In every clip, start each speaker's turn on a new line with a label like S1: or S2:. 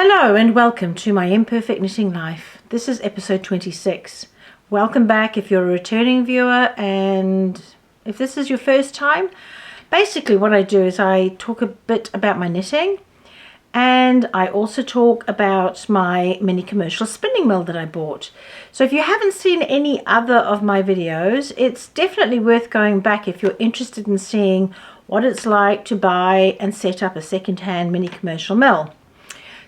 S1: Hello and welcome to my Imperfect Knitting Life. This is episode 26. Welcome back if you're a returning viewer, and if this is your first time, basically what I do is I talk a bit about my knitting, and I also talk about my mini commercial spinning mill that I bought. So if you haven't seen any other of my videos, it's definitely worth going back if you're interested in seeing what it's like to buy and set up a second-hand mini commercial mill.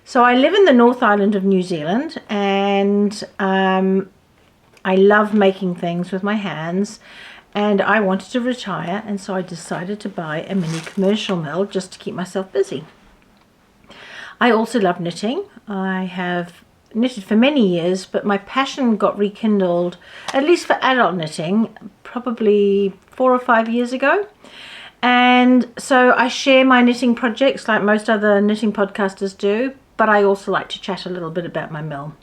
S1: So I live in the North Island of New Zealand, and I love making things with my hands, and I wanted to retire, and so I decided to buy a mini commercial mill just to keep myself busy. I also love knitting. I have knitted for many years, but my passion got rekindled, at least for adult knitting, probably 4 or 5 years ago. And so I share my knitting projects like most other knitting podcasters do, but I also like to chat a little bit about my mill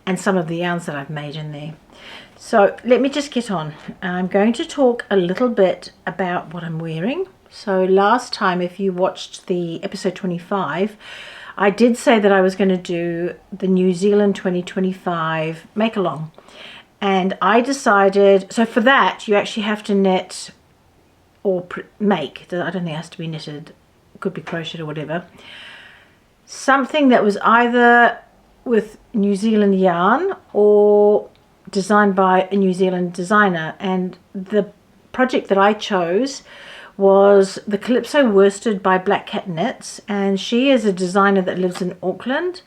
S1: and some of the yarns that I've made in there. So let me just get on. I'm going to talk a little bit about what I'm wearing. So last time, if you watched the episode 25, I did say that I was going to do the New Zealand 2025 make along, and I decided, so for that you actually have to knit or make, I don't think it has to be knitted, it could be crocheted or whatever, something that was either with New Zealand yarn or designed by a New Zealand designer. And the project that I chose was the Calypso worsted by Black Cat Knits, and she is a designer that lives in Auckland,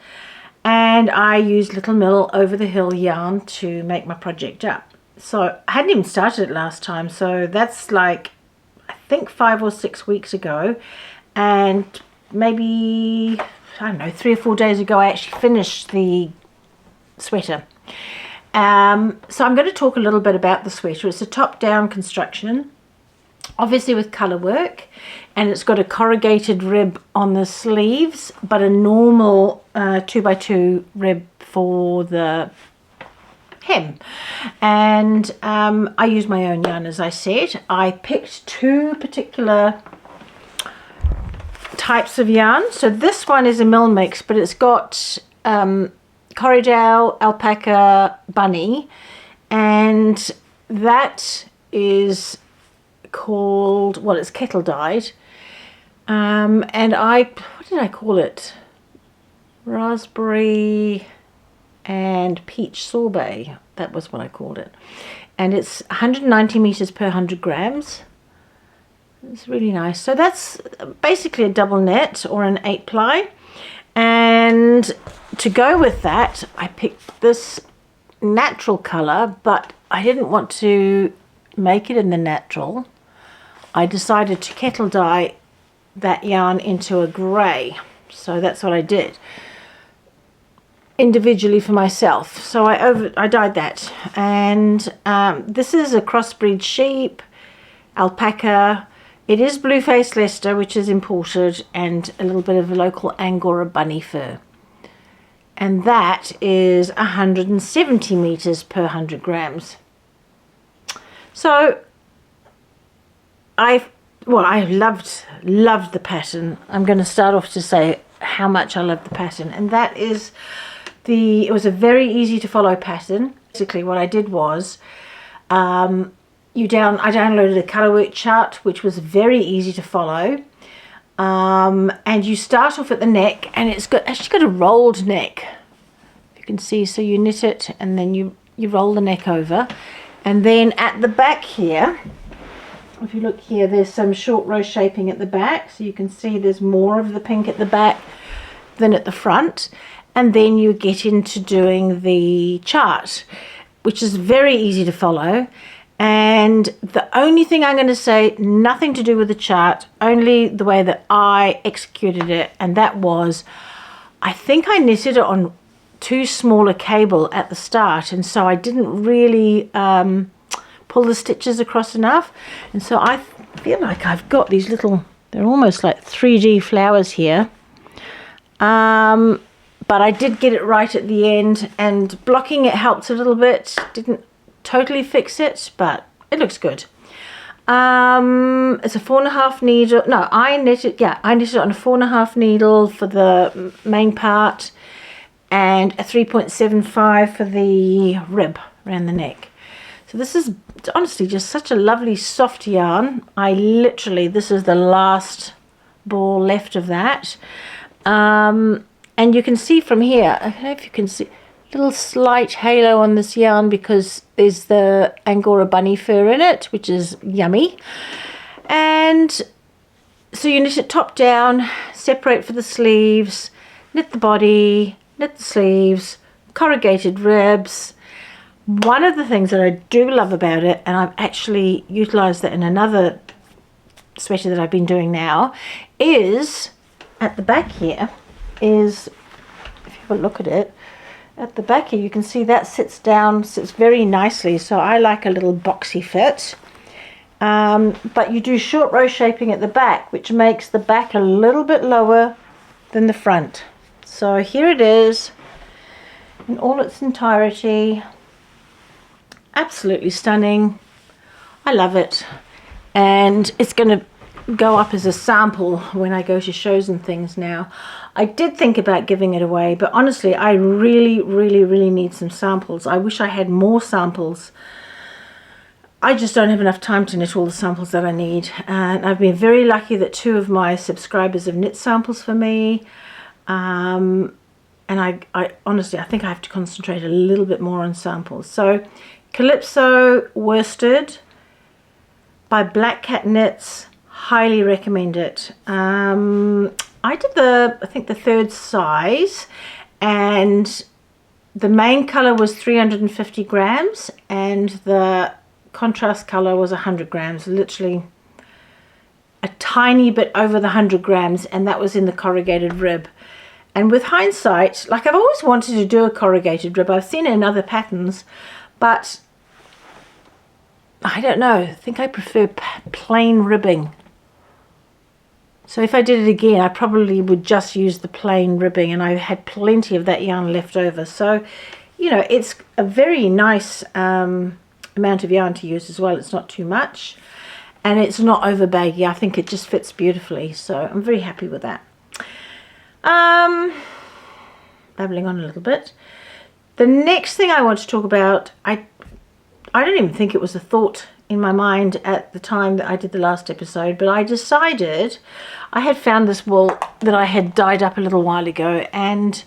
S1: and I used Little Mill Over the Hill yarn to make my project up. So I hadn't even started it last time, so that's like I think 5 or 6 weeks ago, and maybe I don't know, 3 or 4 days ago I actually finished the sweater. So I'm going to talk a little bit about the sweater. It's a top-down construction, obviously with colour work, and it's got a corrugated rib on the sleeves, but a normal 2x2 rib for the hem. And I use my own yarn, as I said. I picked 2 particular types of yarn. So this one is a mill mix, but it's got Corriedale, alpaca, bunny, and that is called, well, it's kettle dyed, and what did I call it? Raspberry and peach sorbet, that was what I called it. And it's 190 meters per 100 grams. It's really nice. So that's basically a double net or an 8-ply, and to go with that I picked this natural color, but I didn't want to make it in the natural. I decided to kettle dye that yarn into a grey, so that's what I did individually for myself. So I dyed that, and this is a crossbreed sheep, alpaca. It is blue-faced Leicester, which is imported, and a little bit of a local Angora bunny fur. And that is 170 meters per 100 grams. So I loved the pattern. I'm going to start off to say how much I love the pattern, and that is it was a very easy to follow pattern. Basically what I did was I downloaded a colorwork chart, which was very easy to follow, and you start off at the neck, and it's actually got a rolled neck, if you can see. So you knit it and then you roll the neck over, and then at the back here, if you look here, there's some short row shaping at the back, so you can see there's more of the pink at the back than at the front, and then you get into doing the chart, which is very easy to follow. And the only thing I'm going to say, nothing to do with the chart, only the way that I executed it, and that was, I think I knitted it on too small a cable at the start, and so I didn't really pull the stitches across enough, and so I feel like I've got these little, they're almost like 3D flowers here, but I did get it right at the end, and blocking it helped a little bit. Didn't totally fix it, but it looks good. It's a 4.5 needle. No, I knitted on a 4.5 needle for the main part, and a 3.75 for the rib around the neck. So this is honestly just such a lovely soft yarn. This is the last ball left of that. And you can see from here, I don't know if you can see, little slight halo on this yarn because there's the Angora bunny fur in it, which is yummy. And so you knit it top down, separate for the sleeves, knit the body, knit the sleeves, corrugated ribs. One of the things that I do love about it, and I've actually utilized that in another sweater that I've been doing now, is at the back here is, if you have a look at it, at the back here you can see that sits very nicely. So I like a little boxy fit, but you do short row shaping at the back, which makes the back a little bit lower than the front. So here it is in all its entirety. Absolutely stunning. I love it, and it's going to go up as a sample when I go to shows and things now. I did think about giving it away, but honestly I really need some samples. I wish I had more samples. I just don't have enough time to knit all the samples that I need, and I've been very lucky that 2 of my subscribers have knit samples for me, and I honestly, I think I have to concentrate a little bit more on samples. So Calypso worsted by Black Cat Knits, highly recommend it. I did I think the 3rd size, and the main color was 350 grams and the contrast color was 100 grams, literally a tiny bit over the 100 grams, and that was in the corrugated rib. And with hindsight, like, I've always wanted to do a corrugated rib. I've seen it in other patterns, but I don't know, I think I prefer plain ribbing. So if I did it again, I probably would just use the plain ribbing, and I had plenty of that yarn left over. So, you know, it's a very nice amount of yarn to use as well. It's not too much, and it's not over baggy. I think it just fits beautifully, so I'm very happy with that. Babbling on a little bit. The next thing I want to talk about, I don't even think it was a thought in my mind at the time that I did the last episode, but I decided, I had found this wool that I had dyed up a little while ago, and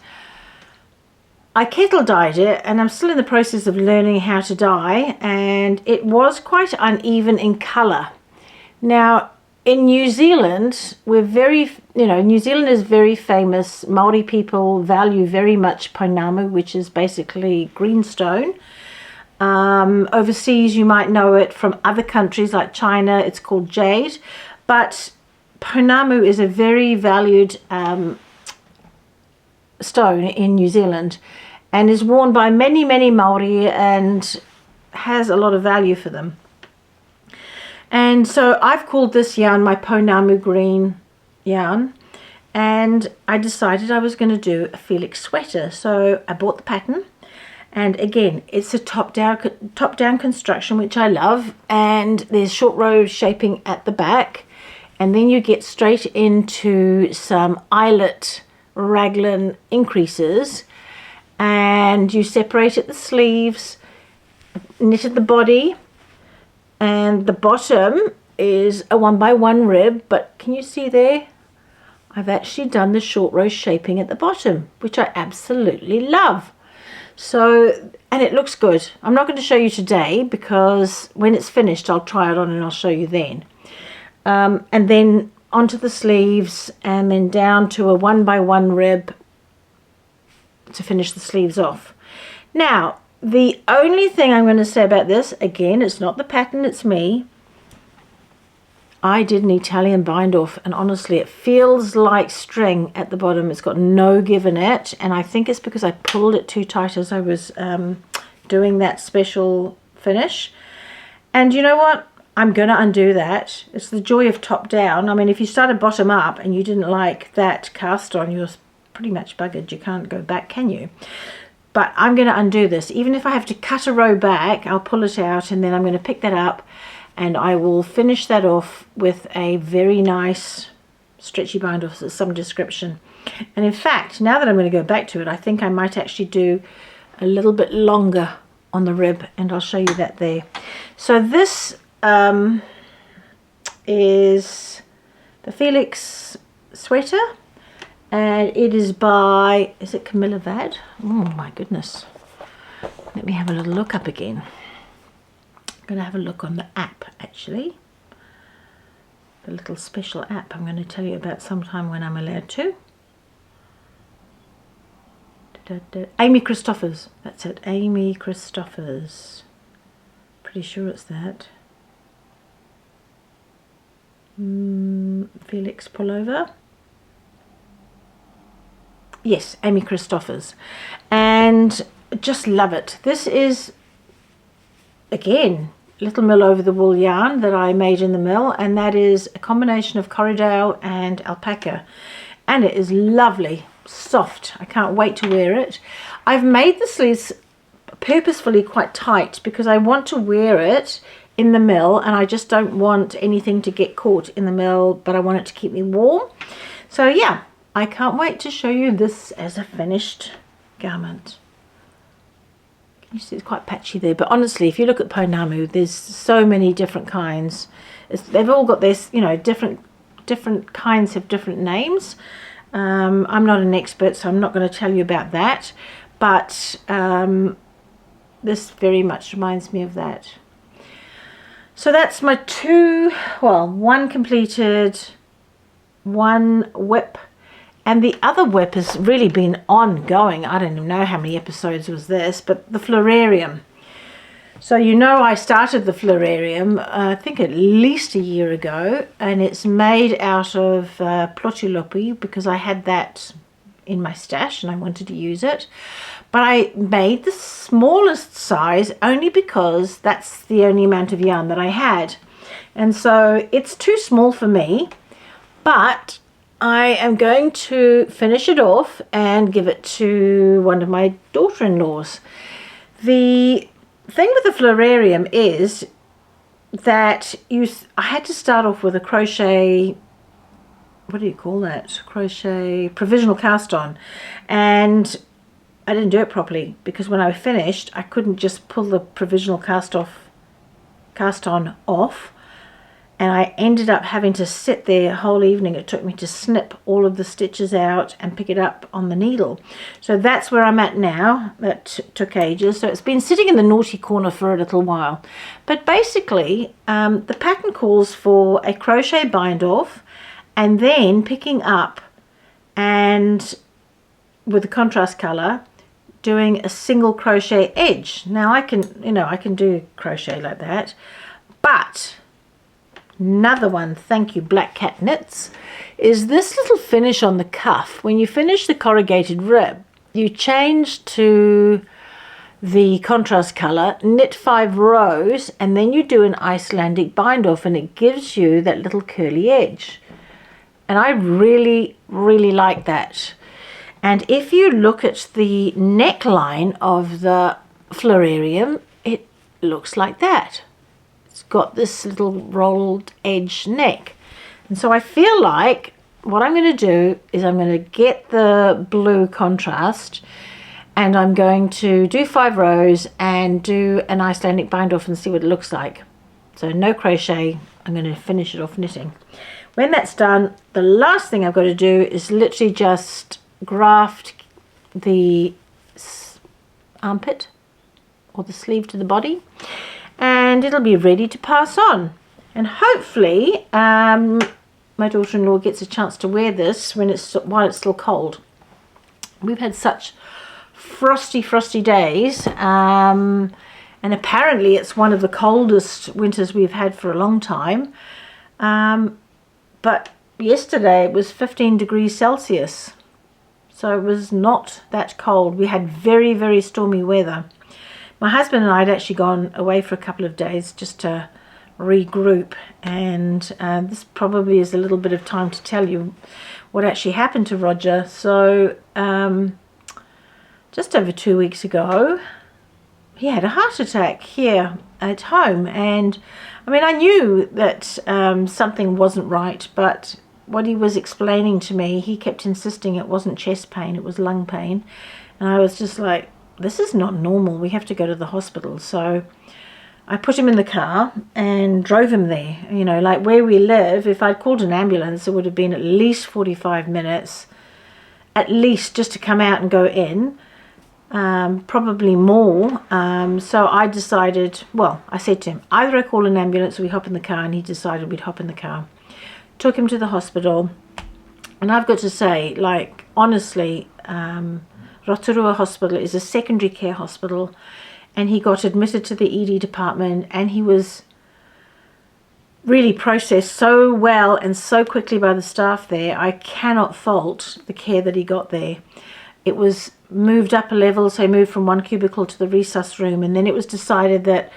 S1: I kettle dyed it, and I'm still in the process of learning how to dye, and it was quite uneven in colour. Now in New Zealand, New Zealand is very famous. Maori people value very much pounamu, which is basically greenstone. Overseas you might know it from other countries like China, it's called jade, but pounamu is a very valued stone in New Zealand, and is worn by many Maori and has a lot of value for them. And so I've called this yarn my pounamu green yarn, and I decided I was going to do a Felix sweater. So I bought the pattern, and again, it's a top-down construction, which I love, and there's short row shaping at the back, and then you get straight into some eyelet raglan increases, and you separate at the sleeves, knit at the body, and the bottom is a 1x1 rib, but can you see there? I've actually done the short row shaping at the bottom, which I absolutely love. So, and it looks good. I'm not going to show you today because when it's finished I'll try it on and I'll show you then. And then onto the sleeves, and then down to a 1x1 rib to finish the sleeves off. Now, the only thing I'm going to say about this, again, it's not the pattern, it's me. I did an Italian bind off, and honestly it feels like string at the bottom. It's got no give in it, and I think it's because I pulled it too tight as I was doing that special finish. And you know what? I'm going to undo that. It's the joy of top down. I mean, if you started bottom up and you didn't like that cast on, you're pretty much buggered. You can't go back, can you? But I'm going to undo this. Even if I have to cut a row back, I'll pull it out, and then I'm going to pick that up and I will finish that off with a very nice stretchy bind off of some description. And in fact, now that I'm going to go back to it, I think I might actually do a little bit longer on the rib, and I'll show you that there. So this is the Felix sweater, and it is by, is it Camilla Vad? Oh my goodness. Let me have a little look up again. I'm going to have a look on the app, actually. The little special app I'm going to tell you about sometime when I'm allowed to. Amy Cristoffers, that's it, Amy Cristoffers. Pretty sure it's that. Felix pullover. Yes, Amy Cristoffers. And just love it. This is, again, little mill over the wool yarn that I made in the mill, and that is a combination of Corriedale and alpaca, and it is lovely, soft. I can't wait to wear it. I've made the sleeves purposefully quite tight because I want to wear it in the mill, and I just don't want anything to get caught in the mill, but I want it to keep me warm. So yeah, I can't wait to show you this as a finished garment. You see it's quite patchy there, but honestly, if you look at Pounamu, there's so many different kinds. They've all got this, you know, different kinds have different names. I'm not an expert, so I'm not going to tell you about that, but this very much reminds me of that. So that's my one completed, one whip, and the other whip has really been ongoing. I don't even know how many episodes was this, but the Ferrarium. So you know I started the Ferrarium, I think at least a year ago, and it's made out of Plotulupi because I had that in my stash and I wanted to use it. But I made the smallest size only because that's the only amount of yarn that I had. And so it's too small for me, but I am going to finish it off and give it to one of my daughter-in-laws. The thing with the Ferrarium is that I had to start off with a crochet, what do you call that? Crochet provisional cast on, and I didn't do it properly because when I finished I couldn't just pull the provisional cast on off, and I ended up having to sit there a whole evening. It took me to snip all of the stitches out and pick it up on the needle. So that's where I'm at now. That took ages. So it's been sitting in the naughty corner for a little while. But basically, the pattern calls for a crochet bind off and then picking up and with the contrast color doing a single crochet edge. Now I can do crochet like that, but another one, thank you Black Cat Knits, is this little finish on the cuff. When you finish the corrugated rib, you change to the contrast color, knit 5 rows, and then you do an Icelandic bind off, and it gives you that little curly edge. And I really, really like that. And if you look at the neckline of the Ferrarium, it looks like that. It's got this little rolled edge neck, and so I feel like what I'm going to do is I'm going to get the blue contrast and I'm going to do 5 rows and do an Icelandic bind off and see what it looks like. So no crochet, I'm going to finish it off knitting. When that's done, the last thing I've got to do is literally just graft the armpit or the sleeve to the body, and it'll be ready to pass on. And hopefully my daughter-in-law gets a chance to wear this while it's still cold. We've had such frosty days, and apparently it's one of the coldest winters we've had for a long time, but yesterday it was 15 degrees Celsius, so it was not that cold. We had very, very stormy weather. My husband and I had actually gone away for a couple of days just to regroup, and this probably is a little bit of time to tell you what actually happened to Roger. So just over 2 weeks ago, he had a heart attack here at home. And I mean, I knew that something wasn't right, but what he was explaining to me, he kept insisting it wasn't chest pain, it was lung pain. And I was just like, this is not normal, we have to go to the hospital. So I put him in the car and drove him there. You know, like where we live, if I'd called an ambulance, it would have been at least 45 minutes, at least, just to come out and go in, probably more. So I decided, well, I said to him, either I call an ambulance or we hop in the car, and he decided we'd hop in the car. Took him to the hospital, and I've got to say, like, honestly, Rotorua Hospital is a secondary care hospital, and he got admitted to the ED department, and he was really processed so well and so quickly by the staff there. I cannot fault the care that he got there. It was moved up a level, so he moved from one cubicle to the resus room, and then it was decided that,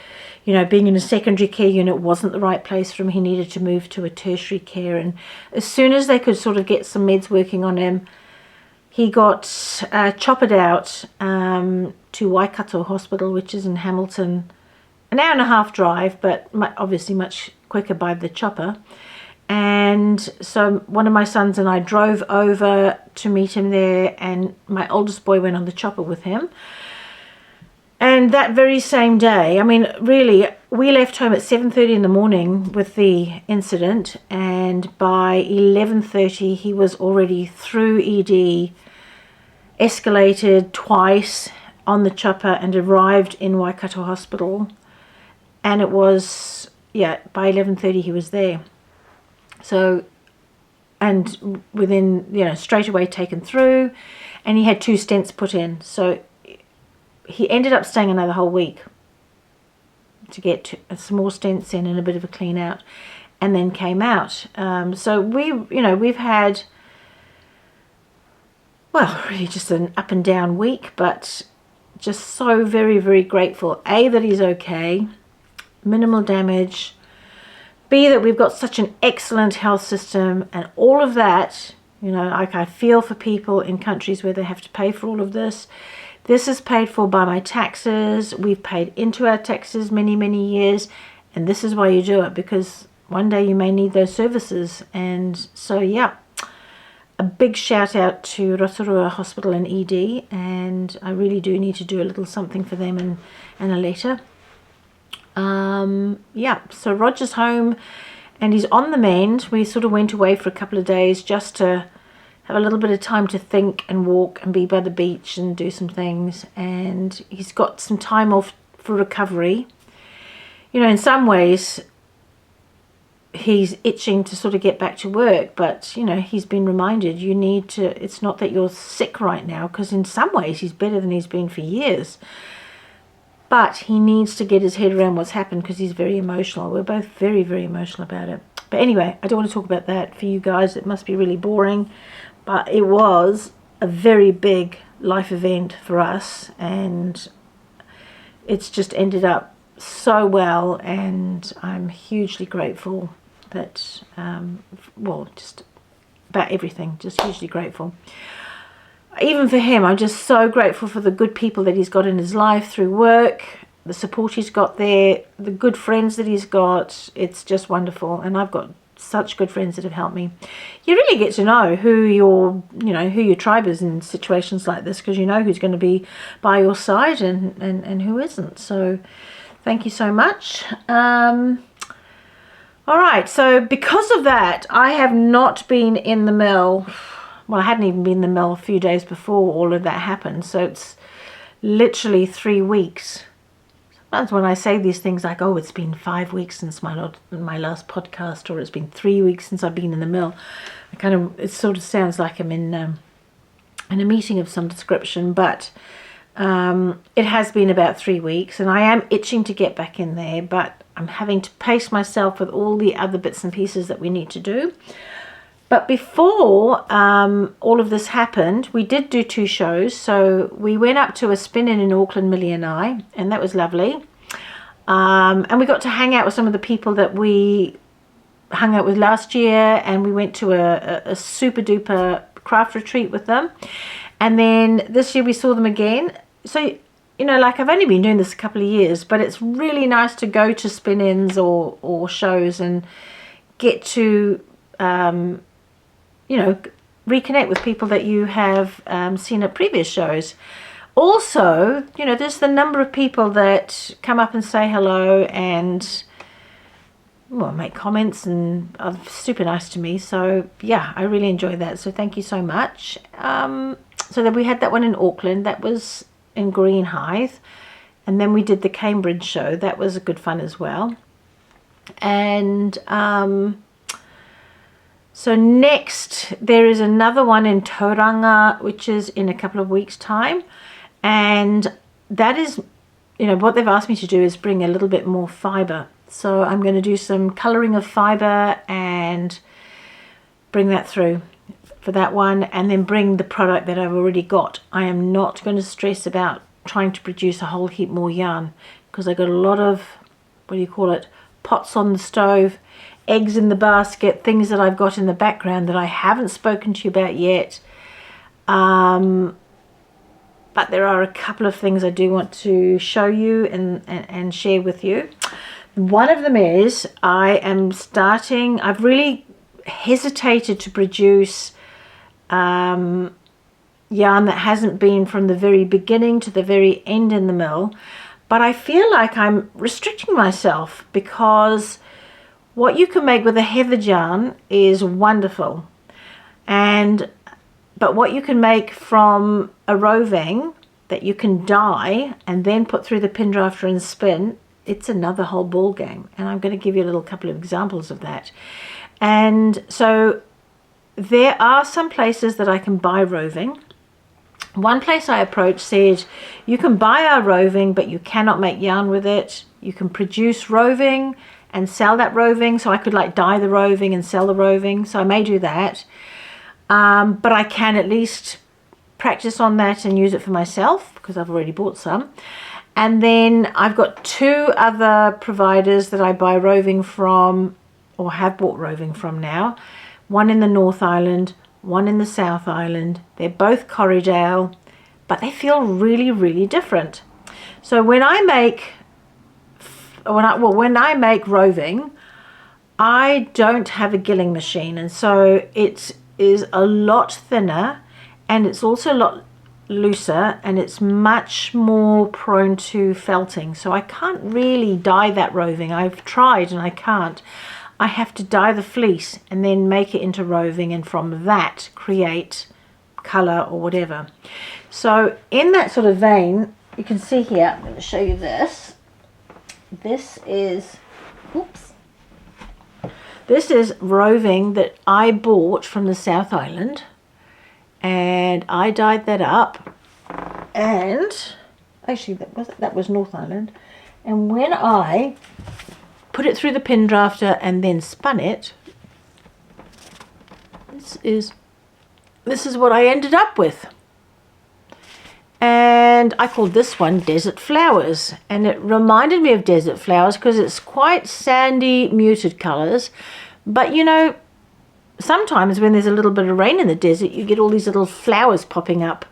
S1: you know, being in a secondary care unit wasn't the right place for him. He needed to move to a tertiary care, and as soon as they could sort of get some meds working on him, he got choppered out to Waikato Hospital, which is in Hamilton, an hour and a half drive, but obviously much quicker by the chopper. And so one of my sons and I drove over to meet him there, and my oldest boy went on the chopper with him. And that very same day, I mean, really, we left home at 7:30 in the morning with the incident, and by 11:30 he was already through ED, escalated twice on the chopper, and arrived in Waikato Hospital. And it was, yeah, by 11:30 he was there. So, and within, you know, straight away taken through, and he had 2 stents put in. So he ended up staying another whole week to get some more stents in and a bit of a clean out, and then came out. So we've had, well, really just an up and down week, but just so very, very grateful, A, that he's okay, minimal damage, B, that we've got such an excellent health system, and all of that. You know, like, I feel for people in countries where they have to pay for all of this. This is paid for by my taxes. We've paid into our taxes many, many years, and this is why you do it, because one day you may need those services. And so, yeah, a big shout out to Rotorua Hospital and ED, and I really do need to do a little something for them and a letter. Yeah, so Roger's home and he's on the mend. We sort of went away for a couple of days just to have a little bit of time to think and walk and be by the beach and do some things, and he's got some time off for recovery. You know, in some ways he's itching to sort of get back to work, but you know, he's been reminded, you need to, it's not that you're sick right now, because in some ways he's better than he's been for years, but he needs to get his head around what's happened, because he's very emotional. We're both very, very emotional about it. But anyway, I don't want to talk about that for you guys. It must be really boring, but it was a very big life event for us, and it's just ended up so well, and I'm hugely grateful that, well, just about everything, just hugely grateful. Even for him, I'm just so grateful for the good people that he's got in his life through work, the support he's got there, the good friends that he's got. It's just wonderful, and I've got such good friends that have helped me. You really get to know who your tribe is in situations like this, because you know who's going to be by your side and who isn't. So thank you so much. All right, so because of that, I have not been in the mill. Well, I hadn't even been in the mill a few days before all of that happened. So it's literally 3 weeks. Sometimes when I say these things like, oh, it's been 5 weeks since my last podcast, or it's been 3 weeks since I've been in the mill, it sort of sounds like I'm in a meeting of some description, but it has been about 3 weeks, and I am itching to get back in there, but I'm having to pace myself with all the other bits and pieces that we need to do. But before all of this happened, we did do 2 shows. So we went up to a spin-in in Auckland, Millie and I, and that was lovely. And we got to hang out with some of the people that we hung out with last year, and we went to a super duper craft retreat with them. And then this year we saw them again. So, you know, like I've only been doing this a couple of years, but it's really nice to go to spin-ins or shows and get to, you know, reconnect with people that you have seen at previous shows. Also, you know, there's the number of people that come up and say hello and, well, make comments and are super nice to me. So yeah, I really enjoy that. So thank you so much. So then we had that one in Auckland. That was in Greenstone. And then we did the Cambridge show. That was good fun as well. And so next there is another one in Tauranga, which is in a couple of weeks' time. And that is, you know, what they've asked me to do is bring a little bit more fiber. So I'm going to do some colouring of fiber and bring that through for that one, and then bring the product that I've already got. I am not going to stress about trying to produce a whole heap more yarn, because I got a lot of, what do you call it, pots on the stove, eggs in the basket, things that I've got in the background that I haven't spoken to you about yet. But there are a couple of things I do want to show you and share with you. One of them is I've really hesitated to produce yarn that hasn't been from the very beginning to the very end in the mill, but I feel like I'm restricting myself, because what you can make with a heathered yarn is wonderful, but what you can make from a roving that you can dye and then put through the pin drafter and spin, it's another whole ball game. And I'm going to give you a little couple of examples of that. And so there are some places that I can buy roving. One place I approached said, you can buy our roving, but you cannot make yarn with it. You can produce roving and sell that roving. So I could like dye the roving and sell the roving. So I may do that. But I can at least practice on that and use it for myself, because I've already bought some. And then I've got two other providers that I buy roving from, or have bought roving from now. One in the North Island, one in the South Island. They're both Corriedale, but they feel really, really different. So when I make roving, I don't have a gilling machine, and so it is a lot thinner, and it's also a lot looser, and it's much more prone to felting. So I can't really dye that roving. I've tried and I can't. I have to dye the fleece and then make it into roving, and from that create color or whatever. So in that sort of vein, you can see here, I'm going to show you this. This is roving that I bought from the South Island, and I dyed that up, and actually that was North Island. And when I put it through the pin drafter and then spun it, this is what I ended up with. And I called this one Desert Flowers, and it reminded me of Desert Flowers because it's quite sandy, muted colors. But you know, sometimes when there's a little bit of rain in the desert, you get all these little flowers popping up,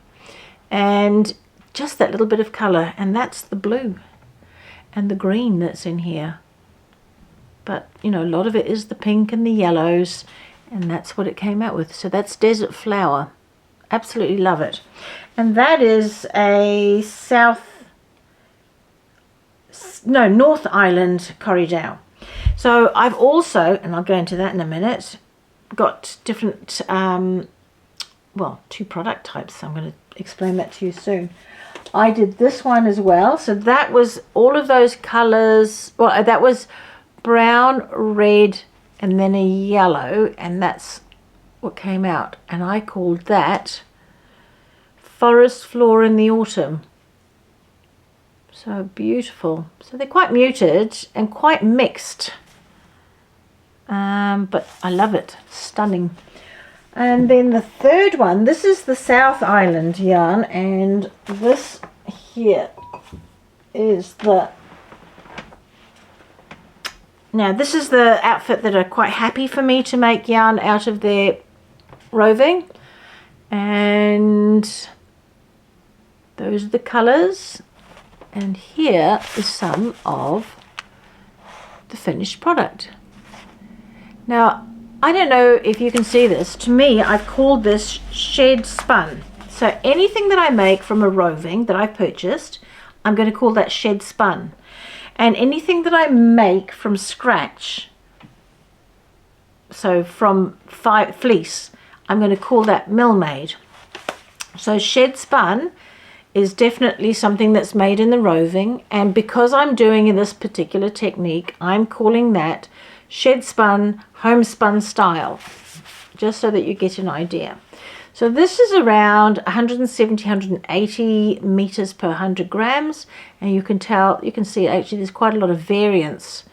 S1: and just that little bit of color, and that's the blue and the green that's in here. But you know, a lot of it is the pink and the yellows, and that's what it came out with. So that's Desert Flower. Absolutely love it. And that is a North Island Corriedale. So I've also, and I'll go into that in a minute, got different, two product types. I'm going to explain that to you soon. I did this one as well. So that was all of those colors. Well, that was brown, red, and then a yellow, and that's what came out. And I called that Forest Floor in the Autumn. So beautiful. So they're quite muted and quite mixed, but I love it. Stunning. And then the third one, this is the South Island yarn, and this here is now this is the outfit that are quite happy for me to make yarn out of their roving, and those are the colors. And here is some of the finished product. Now, I don't know if you can see this. To me, I've called this shed spun. So anything that I make from a roving that I purchased, I'm going to call that shed spun. And anything that I make from scratch, so from fleece, I'm going to call that mill made. So shed spun is definitely something that's made in the roving, and because I'm doing this particular technique, I'm calling that shed spun, homespun style, just so that you get an idea. So this is around 170, 180 meters per 100 grams, and you can see actually there's quite a lot of variance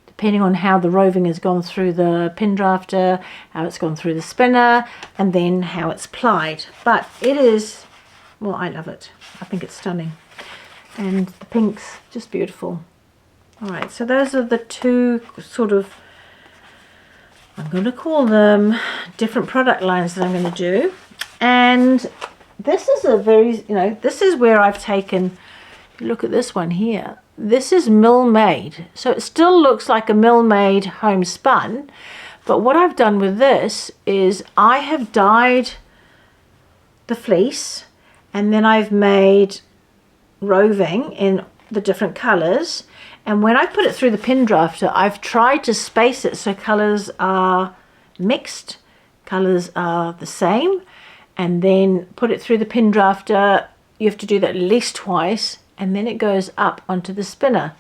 S1: depending on how the roving has gone through the pin drafter, how it's gone through the spinner, and then how it's plied. But it is, well, I love it. I think it's stunning. And the pink's just beautiful. All right, so those are the two sort of, I'm going to call them different product lines that I'm going to do. And this is a very, this is where I've taken, look at this one here. This is mill made. So it still looks like a mill made homespun. But what I've done with this is I have dyed the fleece, and then I've made roving in the different colors. And when I put it through the pin drafter, I've tried to space it so colors are mixed, colors are the same, and then put it through the pin drafter. You have to do that at least twice, and then it goes up onto the spinner.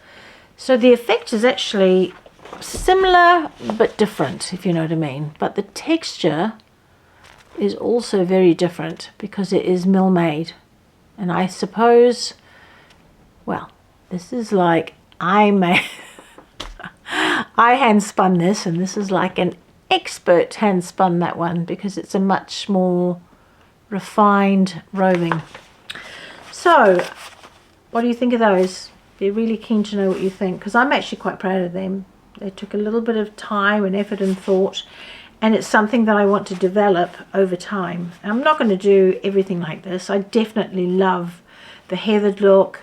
S1: So the effect is actually similar but different, if you know what I mean. But the texture is also very different because it is mill made. And I suppose, well, this is like I hand spun this, and this is like an expert hand spun that one because it's a much more refined roving. So what do you think of those? Be really keen to know what you think, because I'm actually quite proud of them. They took a little bit of time and effort and thought, and it's something that I want to develop over time. I'm not going to do everything like this. I definitely love the heathered look,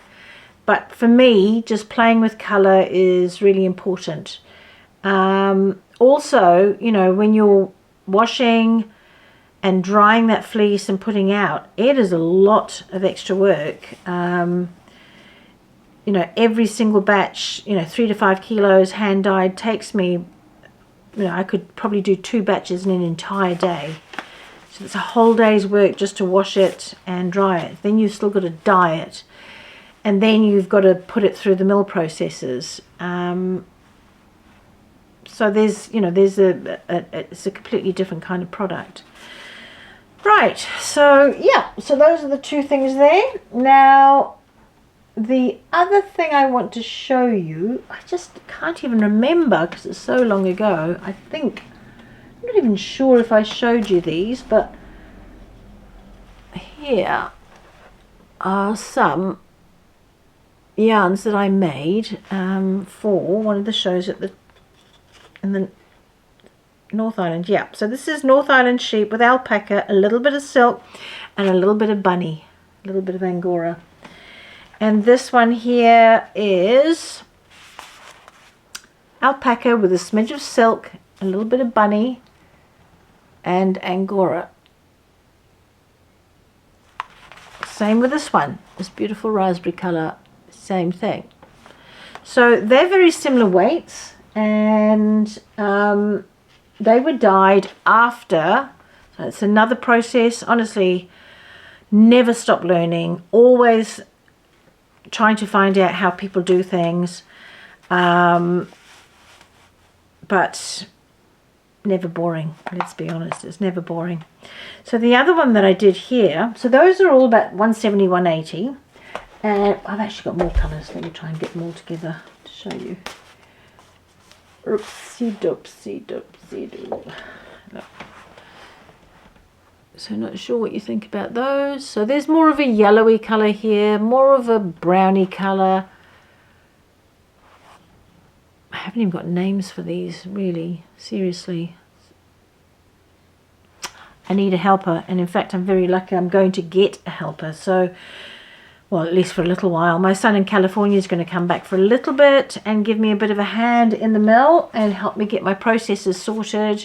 S1: but for me, just playing with color is really important. Also, when you're washing and drying that fleece and putting out, it is a lot of extra work. Every single batch, 3 to 5 kilos hand dyed takes me, I could probably do 2 batches in an entire day. So it's a whole day's work just to wash it and dry it. Then you've still got to dye it, and then you've got to put it through the mill processes. So there's it's a completely different kind of product. Right, so yeah, so those are the two things there. Now, the other thing I want to show you, I just can't even remember because it's so long ago. I'm not even sure if I showed you these, but here are some yarns that I made for one of the shows in the North Island. Yeah, so this is North Island sheep with alpaca, a little bit of silk, and a little bit of bunny, a little bit of angora. And this one here is alpaca with a smidge of silk, a little bit of bunny, and angora. Same with this one, this beautiful raspberry color, same thing. So they're very similar weights, and they were dyed after. So it's another process. Honestly, never stop learning, always trying to find out how people do things, but never boring. Let's be honest, it's never boring. So the other one that I did here, so those are all about 170, 180, and I've actually got more colours. Let me try and get them all together to show you. Oopsie doopsie doopsie doo. So not sure what you think about those. So there's more of a yellowy colour here, more of a browny colour. I haven't even got names for these, really, seriously. I need a helper, and in fact I'm very lucky I'm going to get a helper. So well, at least for a little while. My son in California is going to come back for a little bit and give me a bit of a hand in the mill and help me get my processes sorted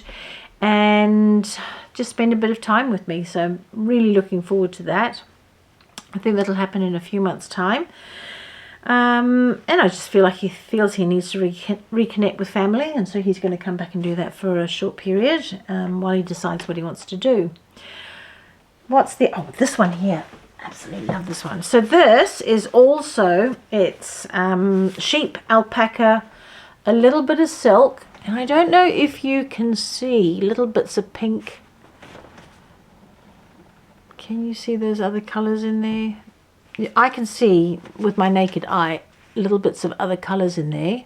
S1: and just spend a bit of time with me. So I'm really looking forward to that. I think that'll happen in a few months' time. And I just feel like he feels he needs to reconnect with family, and so he's going to come back and do that for a short period while he decides what he wants to do. What's this one here? Absolutely love this one. So this is also, it's sheep, alpaca, a little bit of silk, and I don't know if you can see little bits of pink. Can you see those other colours in there? I can see with my naked eye little bits of other colours in there.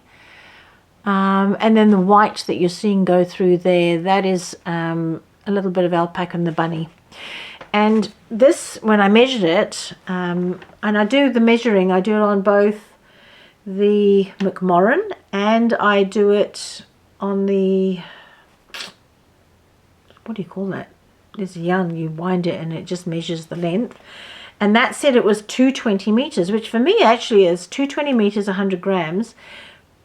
S1: And then the white that you're seeing go through there, that is a little bit of alpaca and the bunny. And this, when I measured it, and I do the measuring, I do it on both the McMorran and I do it on the, what do you call that? There's a yarn, you wind it and it just measures the length. And that said it was 220 meters, which for me actually is 220 meters, 100 grams.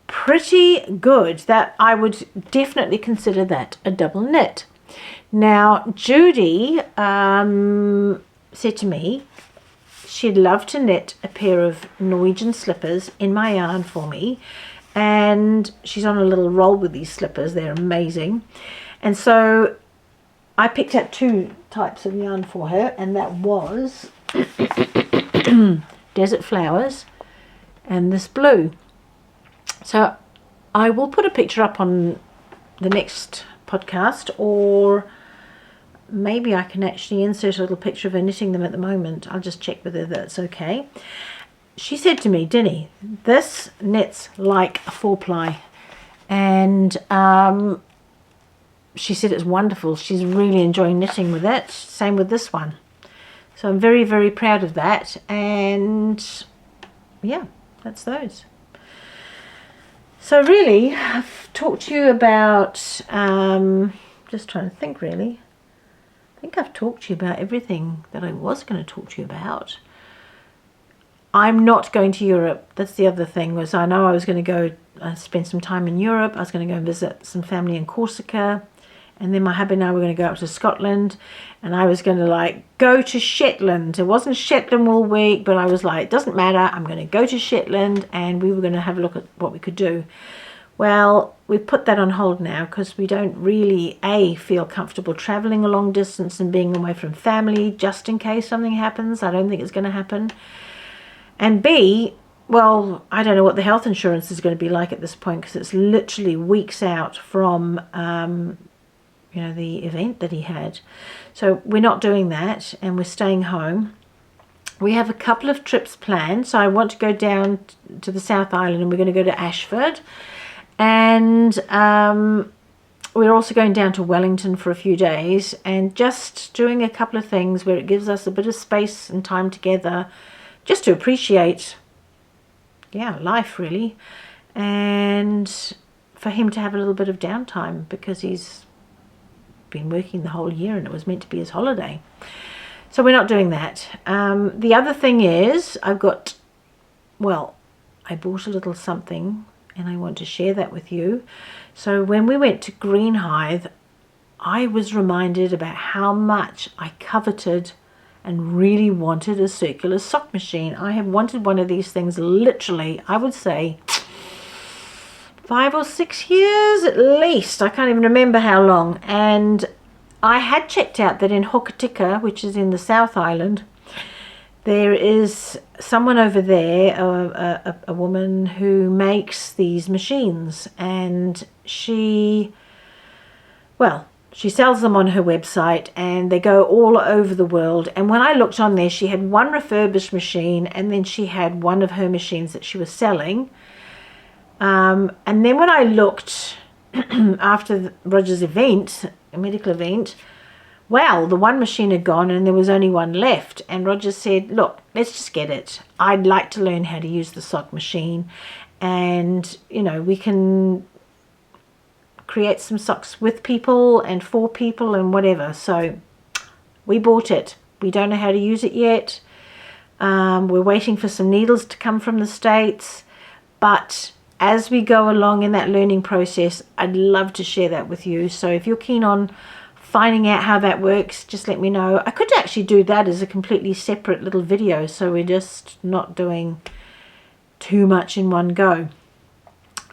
S1: Pretty good. That I would definitely consider that a double knit. Now, Judy said to me she'd love to knit a pair of Norwegian slippers in my yarn for me. And she's on a little roll with these slippers. They're amazing. And so I picked out two types of yarn for her, and that was Desert Flowers and this blue. So I will put a picture up on the next podcast, or maybe I can actually insert a little picture of her knitting them at the moment. I'll just check with her that's okay. She said to me, Dinny, this knits like a 4-ply, and she said it's wonderful. She's really enjoying knitting with it. Same with this one. So I'm very, very proud of that. And yeah, that's those. So really, I've talked to you about, just trying to think really. I think I've talked to you about everything that I was going to talk to you about. I'm not going to Europe. That's the other thing, was I know I was going to go spend some time in Europe. I was going to go and visit some family in Corsica. And then my hubby and I were going to go up to Scotland, and I was going to go to Shetland. It wasn't Shetland all week, but I was like, it doesn't matter. I'm going to go to Shetland, and we were going to have a look at what we could do. Well, we've put that on hold now because we don't really, A, feel comfortable traveling a long distance and being away from family just in case something happens. I don't think it's going to happen. And B, well, I don't know what the health insurance is going to be like at this point because it's literally weeks out from the event that he had. So we're not doing that, and we're staying home. We have a couple of trips planned. So I want to go down to the South Island, and we're going to go to Ashford, and we're also going down to Wellington for a few days and just doing a couple of things where it gives us a bit of space and time together just to appreciate life really, and for him to have a little bit of downtime because he's been working the whole year and it was meant to be his holiday. So we're not doing that. The other thing is I bought a little something and I want to share that with you. So when we went to Greenstone, I was reminded about how much I coveted and really wanted a circular sock machine. I have wanted one of these things literally, I would say 5 or 6 years at least. I can't even remember how long. And I had checked out that in Hokitika, which is in the South Island, there is someone over there, a woman who makes these machines, and she sells them on her website, and they go all over the world. And when I looked on there, she had one refurbished machine, and then she had one of her machines that she was selling. And then when I looked after Roger's event, a medical event, well, the one machine had gone and there was only one left. And Roger said, look, let's just get it. I'd like to learn how to use the sock machine, and we can create some socks with people and for people and whatever. So we bought it. We don't know how to use it yet. We're waiting for some needles to come from the States, but as we go along in that learning process, I'd love to share that with you. So if you're keen on finding out how that works, just let me know. I could actually do that as a completely separate little video, so we're just not doing too much in one go.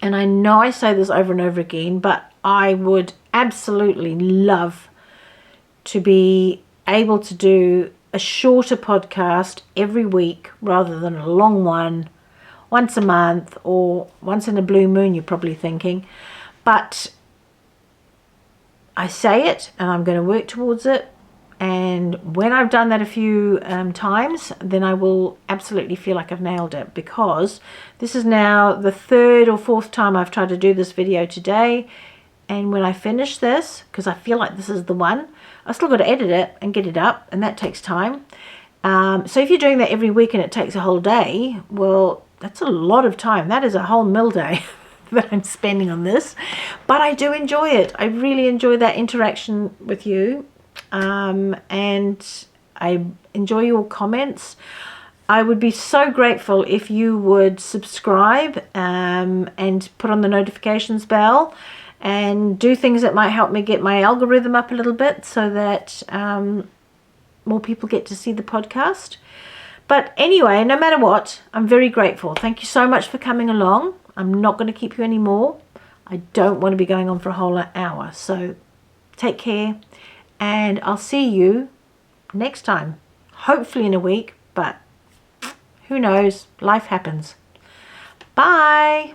S1: And I know I say this over and over again, but I would absolutely love to be able to do a shorter podcast every week rather than a long one once a month or once in a blue moon, you're probably thinking. But I say it and I'm going to work towards it. And when I've done that a few times, then I will absolutely feel like I've nailed it, because this is now the third or fourth time I've tried to do this video today. And when I finish this, because I feel like this is the one, I've still got to edit it and get it up, and that takes time. So if you're doing that every week and it takes a whole day, well, that's a lot of time. That is a whole mill day that I'm spending on this. But I do enjoy it. I really enjoy that interaction with you. And I enjoy your comments. I would be so grateful if you would subscribe and put on the notifications bell and do things that might help me get my algorithm up a little bit, so that more people get to see the podcast. But anyway, no matter what, I'm very grateful. Thank you so much for coming along. I'm not going to keep you anymore. I don't want to be going on for a whole hour. So take care, and I'll see you next time. Hopefully in a week, but who knows? Life happens. Bye.